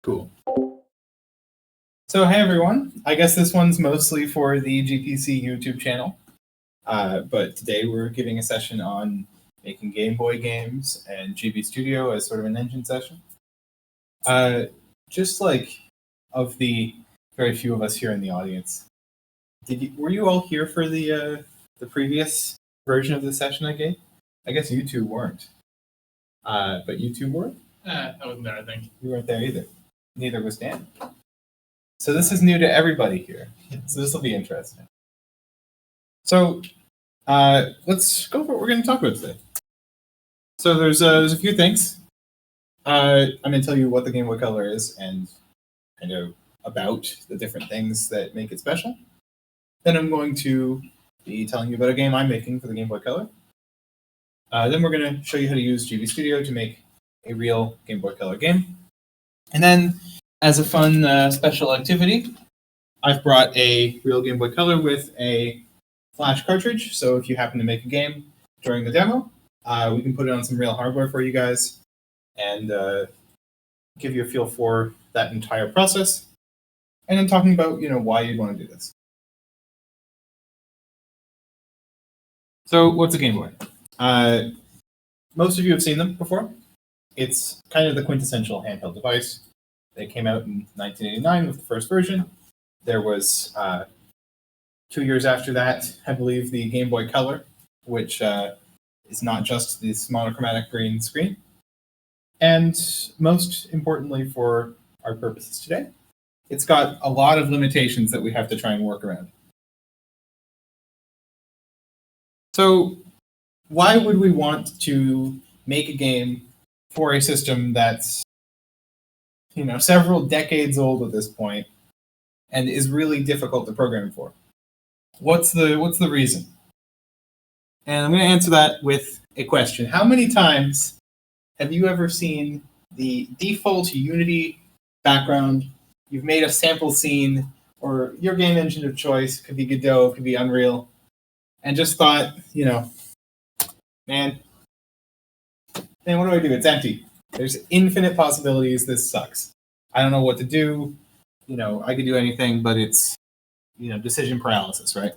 Cool. So hey everyone, I guess this one's mostly for the GPC YouTube channel, but today we're giving a session on making Game Boy games and GB Studio as sort of an engine session. Just like of the very few of us here in the audience, were you all here for the previous version of the session I gave? I guess you two weren't, but you two were? I wasn't there, I think. You weren't there either. Neither was Dan. So this is new to everybody here. So this will be interesting. So let's go for what we're going to talk about today. So there's a few things. I'm going to tell you what the Game Boy Color is and kind of about the different things that make it special. Then I'm going to be telling you about a game I'm making for the Game Boy Color. Then we're going to show you how to use GB Studio to make a real Game Boy Color game. And then, as a fun special activity, I've brought a real Game Boy Color with a flash cartridge. So if you happen to make a game during the demo, we can put it on some real hardware for you guys and give you a feel for that entire process. And then talking about, why you'd want to do this. So what's a Game Boy? Most of you have seen them before. It's kind of the quintessential handheld device. They came out in 1989 with the first version. There was 2 years after that, I believe, the Game Boy Color, which is not just this monochromatic green screen. And most importantly for our purposes today, it's got a lot of limitations that we have to try and work around. So why would we want to make a game for a system that's several decades old at this point and is really difficult to program for? What's the reason? And I'm going to answer that with a question. How many times have you ever seen the default Unity background? You've made a sample scene, or your game engine of choice, could be Godot, could be Unreal, and just thought, man, what do I do? It's empty. There's infinite possibilities. This sucks. I don't know what to do. I could do anything, but it's, decision paralysis, right?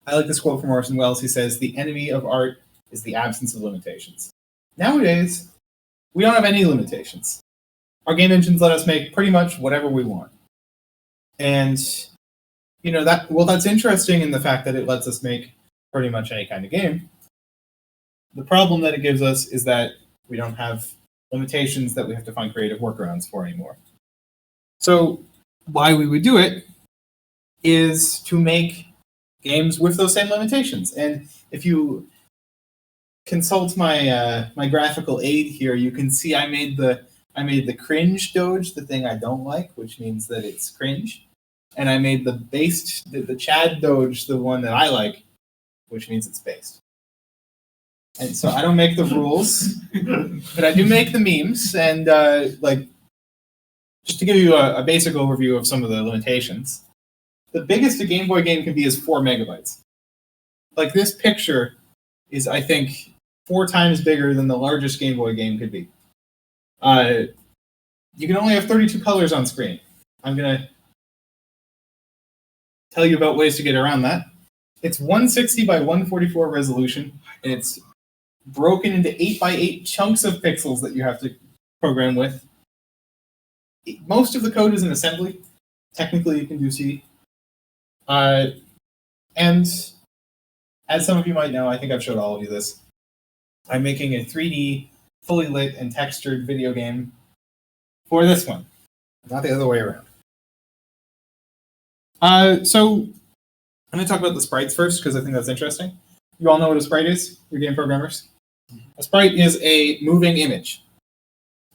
I like this quote from Orson Welles. He says, "The enemy of art is the absence of limitations." Nowadays, we don't have any limitations. Our game engines let us make pretty much whatever we want. And, that's interesting in the fact that it lets us make pretty much any kind of game. The problem that it gives us is that we don't have limitations that we have to find creative workarounds for anymore. So why we would do it is to make games with those same limitations. And if you consult my my graphical aid here, you can see I made the cringe Doge, the thing I don't like, which means that it's cringe. And I made the Chad Doge, the one that I like, which means it's based. And so I don't make the rules, but I do make the memes. And just to give you a basic overview of some of the limitations, the biggest a Game Boy game can be is 4 megabytes. Like this picture is, I think, 4 times bigger than the largest Game Boy game could be. You can only have 32 colors on screen. I'm going to tell you about ways to get around that. It's 160 by 144 resolution, and it's broken into 8 by 8 chunks of pixels that you have to program with. Most of the code is in assembly. Technically, you can do C. And as some of you might know, I think I've showed all of you this, I'm making a 3D, fully lit and textured video game for this one, not the other way around. So I'm going to talk about the sprites first, because I think that's interesting. You all know what a sprite is? You're game programmers. A sprite is a moving image.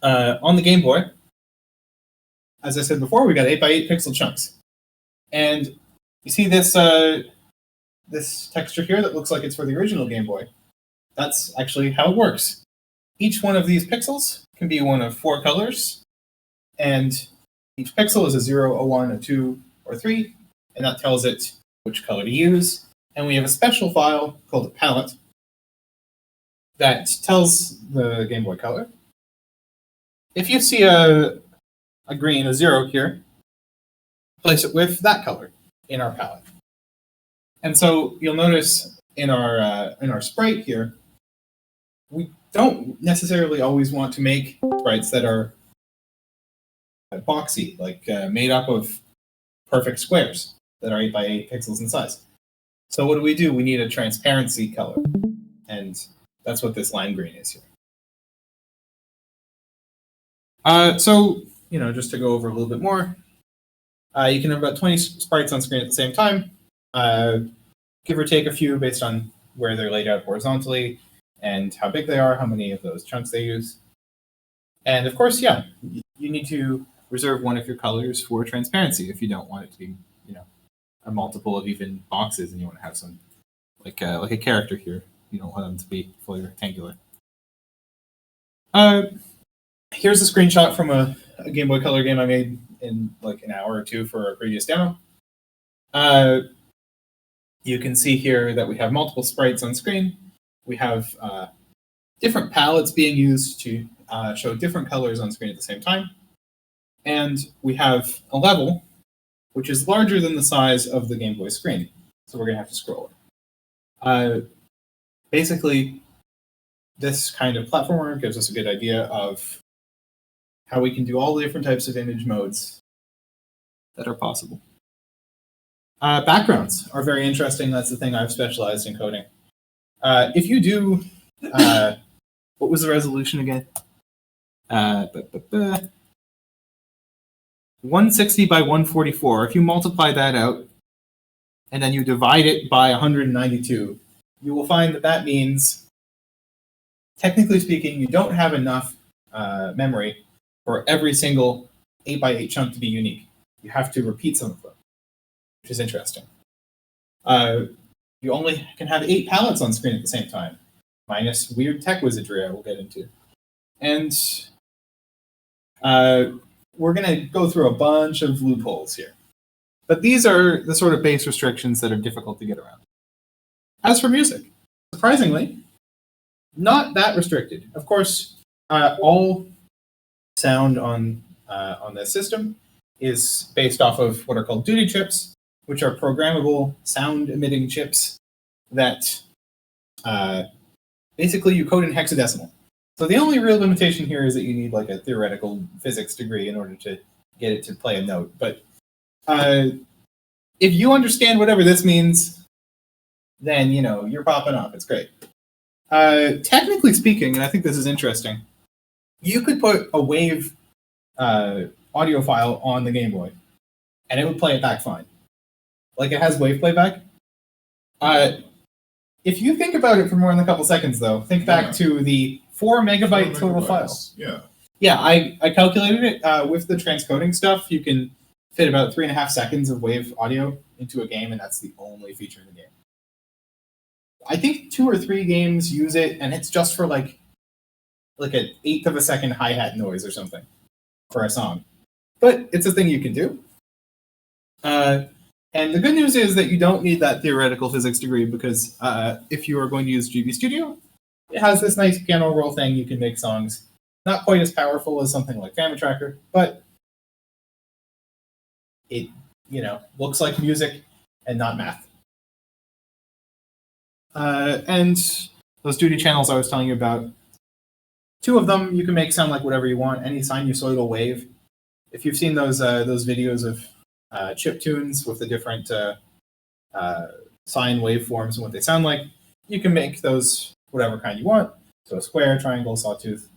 On the Game Boy, as I said before, we got 8 by 8 pixel chunks. And you see this this texture here that looks like it's for the original Game Boy. That's actually how it works. Each one of these pixels can be one of 4 colors, and each pixel is a 0, a 1, a 2, or 3, and that tells it which color to use. And we have a special file called a palette that tells the Game Boy Color, if you see a a green, a 0 here, place it with that color in our palette. And so you'll notice in our sprite here, we don't necessarily always want to make sprites that are boxy, like made up of perfect squares that are 8 by 8 pixels in size. So what do? We need a transparency color, and that's what this lime green is here. So, just to go over a little bit more, you can have about 20 sprites on screen at the same time, give or take a few based on where they're laid out horizontally and how big they are, how many of those chunks they use. And of course, yeah, you need to reserve one of your colors for transparency if you don't want it to be, a multiple of even boxes and you want to have some, like a character here. You don't want them to be fully rectangular. Here's a screenshot from a Game Boy Color game I made in like an hour or two for a previous demo. You can see here that we have multiple sprites on screen. We have different palettes being used to show different colors on screen at the same time. And we have a level which is larger than the size of the Game Boy screen. So we're going to have to scroll it. Basically, this kind of platformer gives us a good idea of how we can do all the different types of image modes that are possible. Backgrounds are very interesting. That's the thing I've specialized in coding. If you do, what was the resolution again? 160 by 144. If you multiply that out and then you divide it by 192, you will find that means, technically speaking, you don't have enough memory for every single 8 by 8 chunk to be unique. You have to repeat some of them, which is interesting. You only can have 8 palettes on screen at the same time, minus weird tech wizardry I will get into. And we're going to go through a bunch of loopholes here. But these are the sort of base restrictions that are difficult to get around. As for music, surprisingly, not that restricted. Of course, all sound on this system is based off of what are called duty chips, which are programmable sound-emitting chips that basically you code in hexadecimal. So the only real limitation here is that you need like a theoretical physics degree in order to get it to play a note. But if you understand whatever this means, then you're popping off. It's great. Technically speaking, and I think this is interesting, you could put a wave audio file on the Game Boy, and it would play it back fine. Like it has wave playback. If you think about it for more than a couple seconds, though, think back to the 4 megabyte total file. Yeah, I calculated it with the transcoding stuff. You can fit about 3.5 seconds of wave audio into a game, and that's the only feature in the game. I think 2 or 3 games use it, and it's just for like an 1/8 of a second hi-hat noise or something for a song. But it's a thing you can do. And the good news is that you don't need that theoretical physics degree because if you are going to use GB Studio, it has this nice piano roll thing. You can make songs not quite as powerful as something like Family Tracker, but it looks like music and not math. And those duty channels I was telling you about, 2 of them you can make sound like whatever you want, any sinusoidal wave. If you've seen those videos of chip tunes with the different sine waveforms and what they sound like, you can make those whatever kind you want. So square, triangle, sawtooth.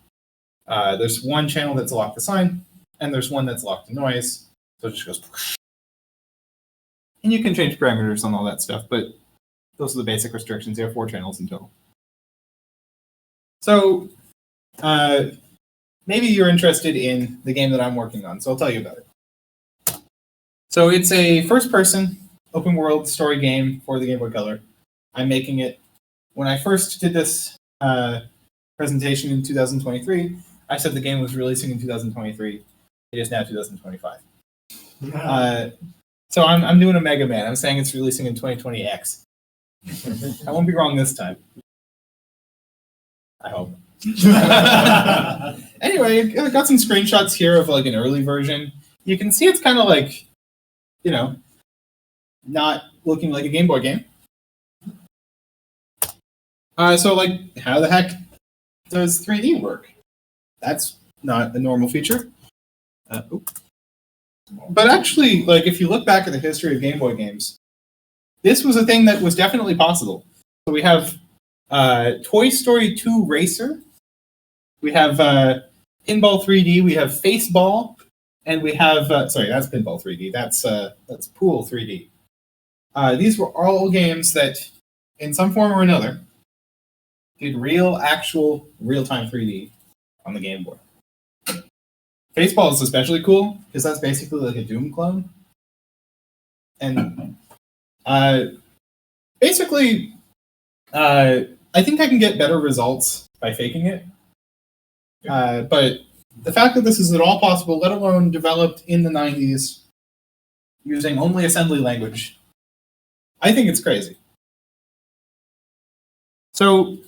There's one channel that's locked to sine, and there's one that's locked to noise. So it just goes. And you can change parameters on all that stuff, but those are the basic restrictions. You have 4 channels in total. So maybe you're interested in the game that I'm working on, so I'll tell you about it. So it's a first-person, open-world story game for the Game Boy Color. I'm making it. When I first did this presentation in 2023, I said the game was releasing in 2023. It is now 2025. So I'm doing a Mega Man. I'm saying it's releasing in 2020X. I won't be wrong this time. I hope. Anyway, I got some screenshots here of like an early version. You can see it's kind of like, you know, not looking like a Game Boy game. So like, how the heck does 3D work? That's not a normal feature. But actually, like if you look back at the history of Game Boy games, this was a thing that was definitely possible. So we have Toy Story 2 Racer. We have Pinball 3D. We have Faceball, and we have sorry, that's Pinball 3D. That's Pool 3D. These were all games that, in some form or another, did actual, real-time 3D on the Game Boy. Faceball is especially cool because that's basically like a Doom clone, and basically, I think I can get better results by faking it. But the fact that this is at all possible, let alone developed in the 90s using only assembly language, I think it's crazy. So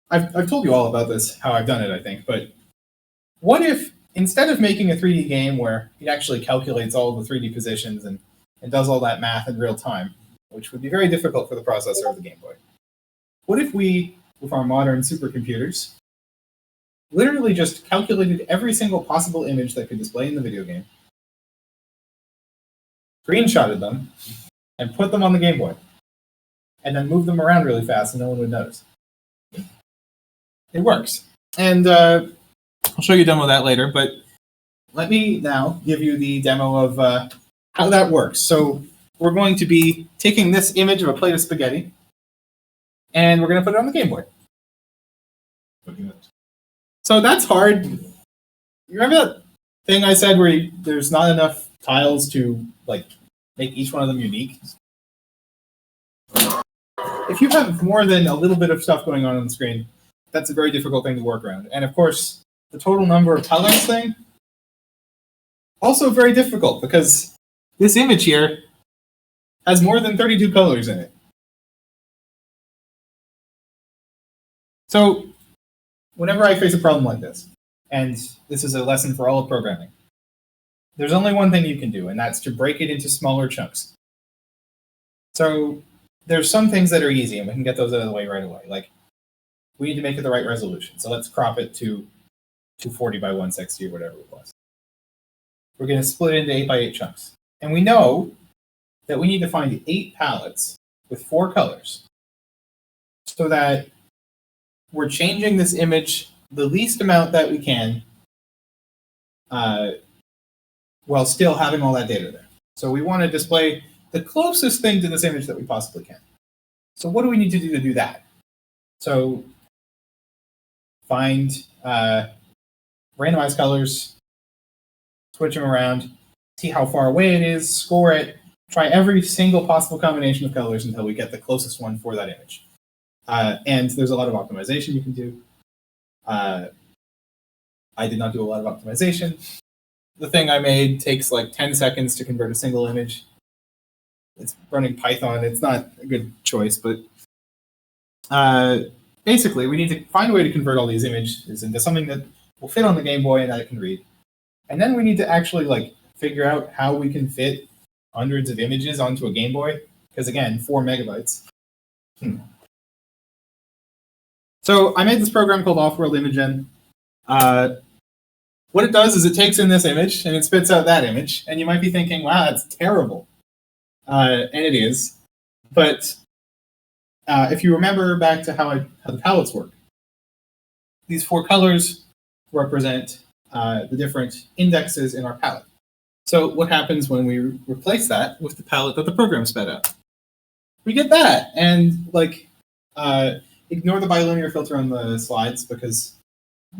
I've told you all about this, how I've done it, I think, but what if instead of making a 3D game where it actually calculates all the 3D positions and does all that math in real time, which would be very difficult for the processor of the Game Boy, what if we, with our modern supercomputers, literally just calculated every single possible image that could display in the video game, screenshotted them, and put them on the Game Boy, and then moved them around really fast and no one would notice? It works. And I'll show you a demo of that later, but let me now give you the demo of how that works. So we're going to be taking this image of a plate of spaghetti, and we're going to put it on the Game Boy. So that's hard. You remember that thing I said where there's not enough tiles to like make each one of them unique? If you have more than a little bit of stuff going on the screen, that's a very difficult thing to work around. And of course, the total number of colors thing, also very difficult because this image here has more than 32 colors in it. So whenever I face a problem like this, and this is a lesson for all of programming, there's only one thing you can do, and that's to break it into smaller chunks. So there's some things that are easy, and we can get those out of the way right away. Like, we need to make it the right resolution. So let's crop it to 240 by 160 or whatever it was. We're going to split it into 8 by 8 chunks. And we know that we need to find 8 palettes with 4 colors so that we're changing this image the least amount that we can while still having all that data there. So we want to display the closest thing to this image that we possibly can. So what do we need to do that? So find randomized colors, switch them around, see how far away it is, score it, try every single possible combination of colors until we get the closest one for that image. And there's a lot of optimization you can do. I did not do a lot of optimization. The thing I made takes like 10 seconds to convert a single image. It's running Python. It's not a good choice, but basically, we need to find a way to convert all these images into something that will fit on the Game Boy and that it can read. And then we need to actually like figure out how we can fit hundreds of images onto a Game Boy, because again, 4 megabytes. So I made this program called Off-World ImageN. What it does is it takes in this image and it spits out that image. And you might be thinking, wow, that's terrible. And it is. But if you remember back to how the palettes work, these 4 colors represent the different indexes in our palette. So what happens when we replace that with the palette that the program sped out? We get that. And like, ignore the bilinear filter on the slides because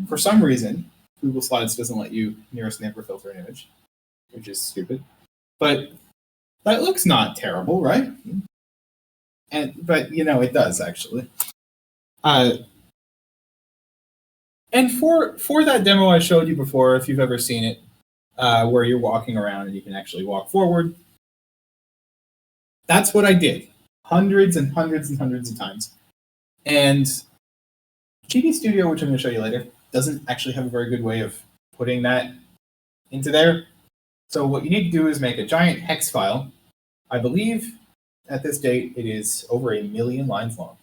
for some reason, Google Slides doesn't let you nearest neighbor filter an image, which is stupid. But that looks not terrible, right? But you know, it does actually. And for that demo I showed you before, if you've ever seen it, where you're walking around and you can actually walk forward, that's what I did hundreds and hundreds and hundreds of times. And GD Studio, which I'm going to show you later, doesn't actually have a very good way of putting that into there. So what you need to do is make a giant hex file. I believe at this date it is over 1 million lines long.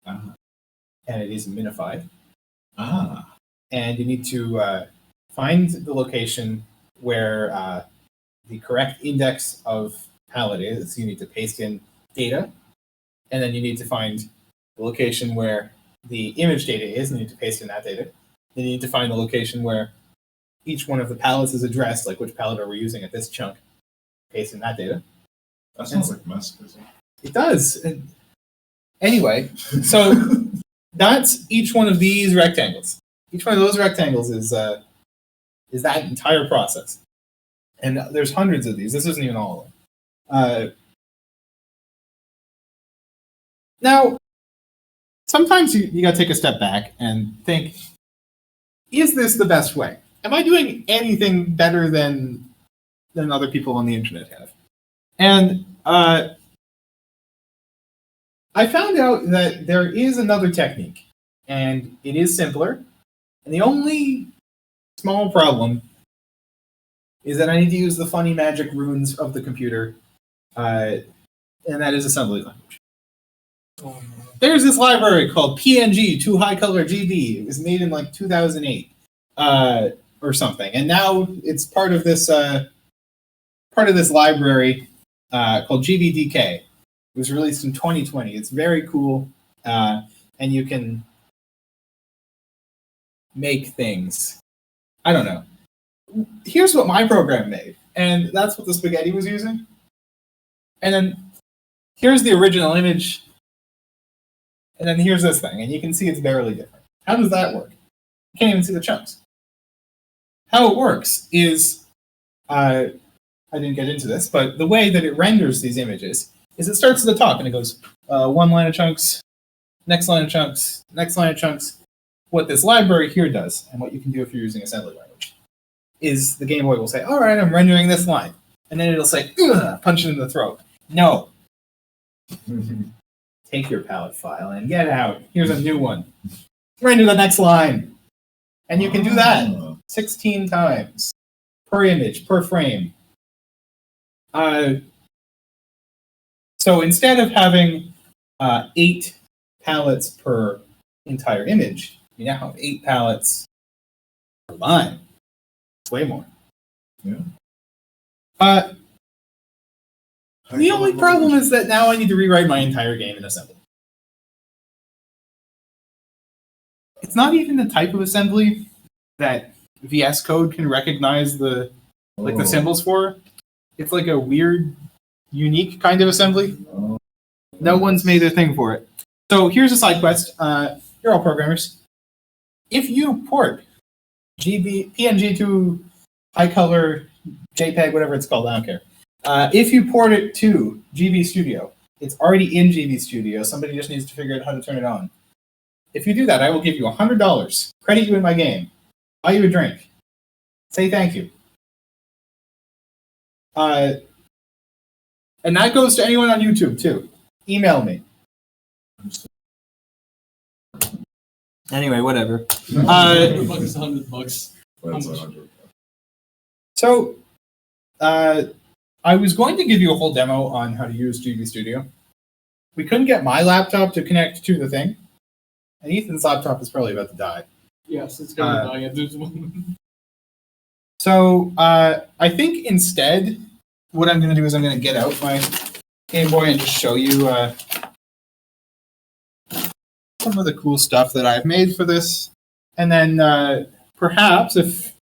And it is minified. And you need to find the location where the correct index of palette is. You need to paste in data, and then you need to find the location where the image data is, and you need to paste in that data. Then you need to find the location where each one of the palettes is addressed, like which palette are we using at this chunk, paste in that data. That sounds like mesmerism. It does. Anyway, so that's each one of these rectangles. Each one of those rectangles is that entire process. And there's hundreds of these. This isn't even all of them. Now, sometimes you got to take a step back and think, is this the best way? Am I doing anything better than other people on the internet have? And I found out that there is another technique, and it is simpler. And the only small problem is that I need to use the funny magic runes of the computer, and that is assembly language. There's this library called PNG, Too High Color GB. It was made in like 2008 or something, and now it's part of this library called GBDK. It was released in 2020. It's very cool, and you can make things. I don't know. Here's what my program made, and that's what the spaghetti was using. And then here's the original image, and then here's this thing, and you can see it's barely different. How does that work? You can't even see the chunks. How it works is, I didn't get into this, but the way that it renders these images is it starts at the top, and it goes one line of chunks, next line of chunks, next line of chunks. What this library here does, and what you can do if you're using assembly language, is the Game Boy will say, all right, I'm rendering this line. And then it'll say, punch it in the throat. No. Take your palette file and get out. Here's a new one. Render the next line. And you can do that 16 times per image, per frame. So instead of having 8 palettes per entire image, you now have 8 palettes per line. It's way more. Yeah. The only problem is that now I need to rewrite my entire game in assembly. It's not even the type of assembly that VS Code can recognize the symbols for. It's like a weird, unique kind of assembly. No one's made a thing for it. So here's a side quest. You're all programmers. If you port PNG to high color, JPEG, whatever it's called, I don't care. If you port it to GB Studio, it's already in GB Studio. Somebody just needs to figure out how to turn it on. If you do that, I will give you $100, credit you in my game, buy you a drink, say thank you. And that goes to anyone on YouTube, too. Email me. Anyway, whatever. $100 is $100. That's 100. So, I was going to give you a whole demo on how to use GB Studio. We couldn't get my laptop to connect to the thing, and Ethan's laptop is probably about to die. Yes, it's going to die at this moment. So, I think instead, what I'm going to do is I'm going to get out my Game Boy and just show you some of the cool stuff that I've made for this. And then perhaps if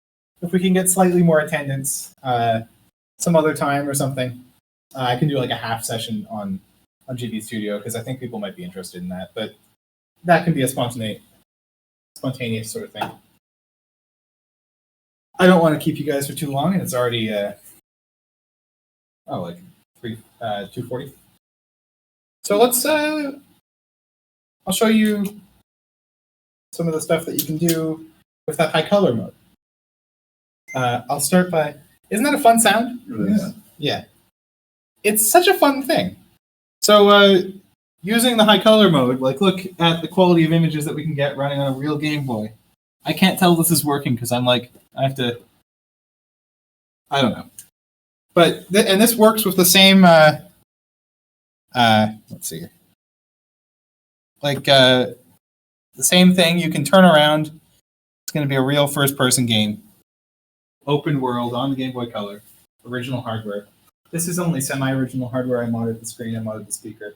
we can get slightly more attendance some other time or something, I can do like a half session on GB Studio, because I think people might be interested in that. But that can be a spontaneous sort of thing. I don't want to keep you guys for too long, and it's already like 2:40. So let's I'll show you some of the stuff that you can do with that high color mode. I'll start by, isn't that a fun sound? Yeah. Yeah. It's such a fun thing. So using the high color mode, like look at the quality of images that we can get running on a real Game Boy. I can't tell this is working because I'm like, I have to. I don't know. But and this works with the same. Let's see. Like the same thing. You can turn around. It's going to be a real first-person game. Open world on the Game Boy Color. Original hardware. This is only semi-original hardware. I modded the screen. I modded the speaker.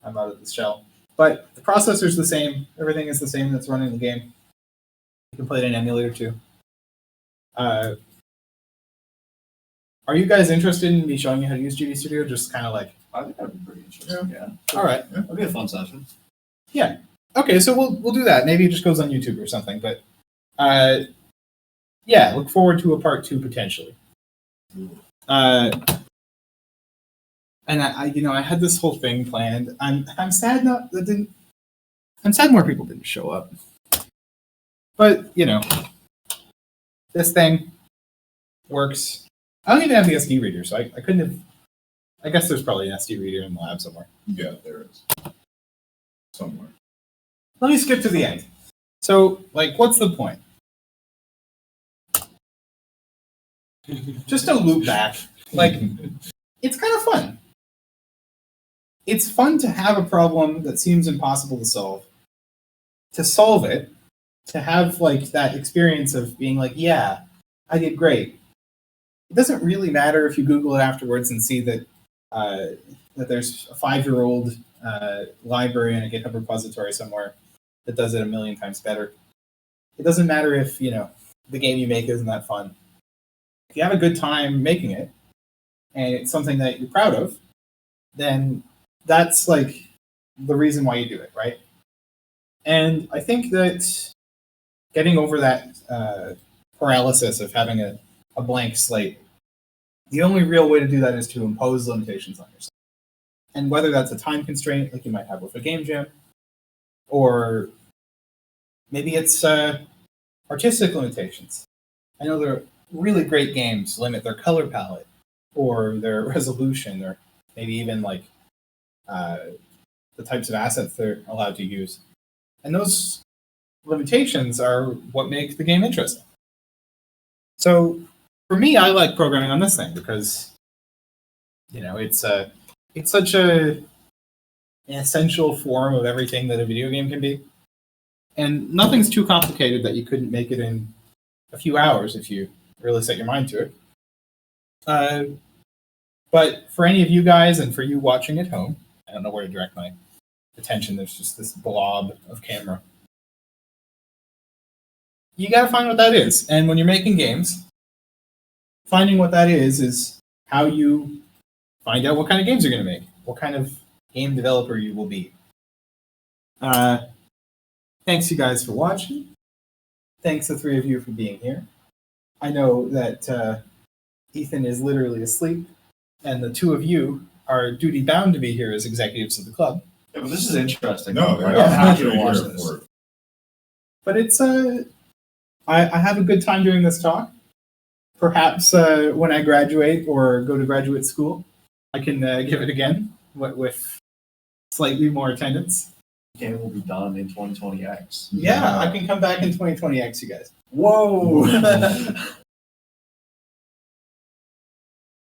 I modded the shell. But the processor's the same. Everything is the same that's running the game. You can play it in emulator too. Are you guys interested in me showing you how to use GD Studio? Just kind of like. I think that'd be pretty interesting. Yeah. All right. That'd be a fun session. Yeah. Okay, so we'll do that. Maybe it just goes on YouTube or something. But yeah, look forward to a part 2 potentially. And I had this whole thing planned. I'm sad I'm sad more people didn't show up. But this thing works. I don't even have the SD reader, so I couldn't have. I guess there's probably an SD reader in the lab somewhere. Yeah, there is. Somewhere. Let me skip to the end. So, what's the point? Just to loop back. It's kind of fun. It's fun to have a problem that seems impossible to solve it, to have that experience of being like, yeah, I did great. It doesn't really matter if you Google it afterwards and see that there's a 5-year-old library in a GitHub repository somewhere that does it a million times better. It doesn't matter if the game you make isn't that fun. If you have a good time making it, and it's something that you're proud of, then that's the reason why you do it, right? And I think that getting over that paralysis of having a blank slate, the only real way to do that is to impose limitations on yourself. And whether that's a time constraint, like you might have with a game jam, or maybe it's artistic limitations. I know there are really great games limit their color palette or their resolution, or maybe even the types of assets they're allowed to use. And those limitations are what make the game interesting. So for me, I like programming on this thing because it's such an essential form of everything that a video game can be. And nothing's too complicated that you couldn't make it in a few hours if you really set your mind to it. But for any of you guys and for you watching at home, I don't know where to direct my attention. There's just this blob of camera. You got to find what that is. And when you're making games, finding what that is how you find out what kind of games you're going to make, what kind of game developer you will be. Thanks, you guys, for watching. Thanks, the 3 of you, for being here. I know that Ethan is literally asleep, and the 2 of you are duty-bound to be here as executives of the club. Yeah, but this is interesting. No, I'm I'm happy to actually watch here this. for it. But it's I have a good time doing this talk. Perhaps when I graduate or go to graduate school, I can give it again with slightly more attendance. The game will be done in 2020X. Yeah, I can come back in 2020X, you guys. Whoa!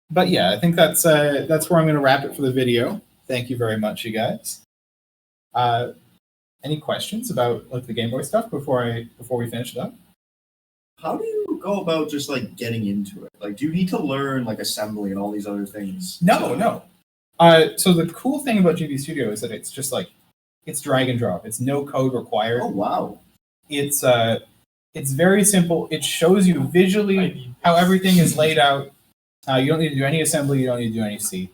But yeah, I think that's where I'm going to wrap it for the video. Thank you very much, you guys. Any questions about the Game Boy stuff before we finish it up? How do you go about just getting into it? Do you need to learn assembly and all these other things? No. So the cool thing about GP Studio is that it's just it's drag and drop. It's no code required. Oh wow! It's very simple. It shows you visually how everything is laid out. You don't need to do any assembly. You don't need to do any C.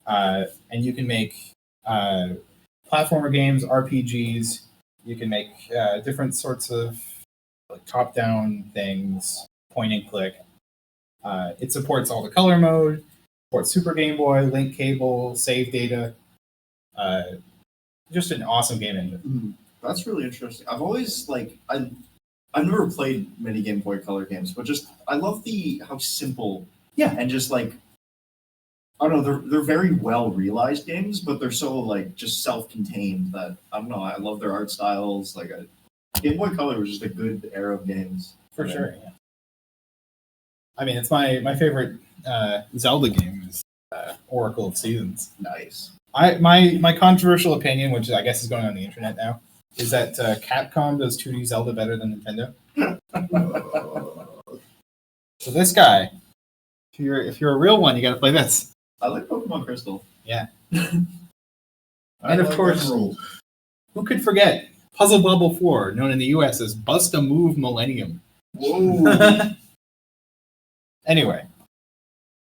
And you can make platformer games, RPGs. You can make different sorts of top-down things, point and click. It supports all the color mode, supports Super Game Boy, link cable, save data. Just an awesome game engine. That's really interesting. I've always I've never played many Game Boy Color games, but I love how simple. Yeah. And just I don't know, they're very well realized games, but they're so just self-contained that I don't know. I love their art styles. Game Boy Color was just a good era of games. For sure. Yeah. I mean, it's my favorite Zelda game is Oracle of Seasons. Nice. My controversial opinion, which I guess is going on the internet now, is that Capcom does 2D Zelda better than Nintendo. So this guy, if you're a real one, you got to play this. I like Pokemon Crystal. Yeah. I And of like course, Emerald. who could forget Puzzle Bubble 4, known in the US as Bust a Move Millennium. Whoa. Anyway,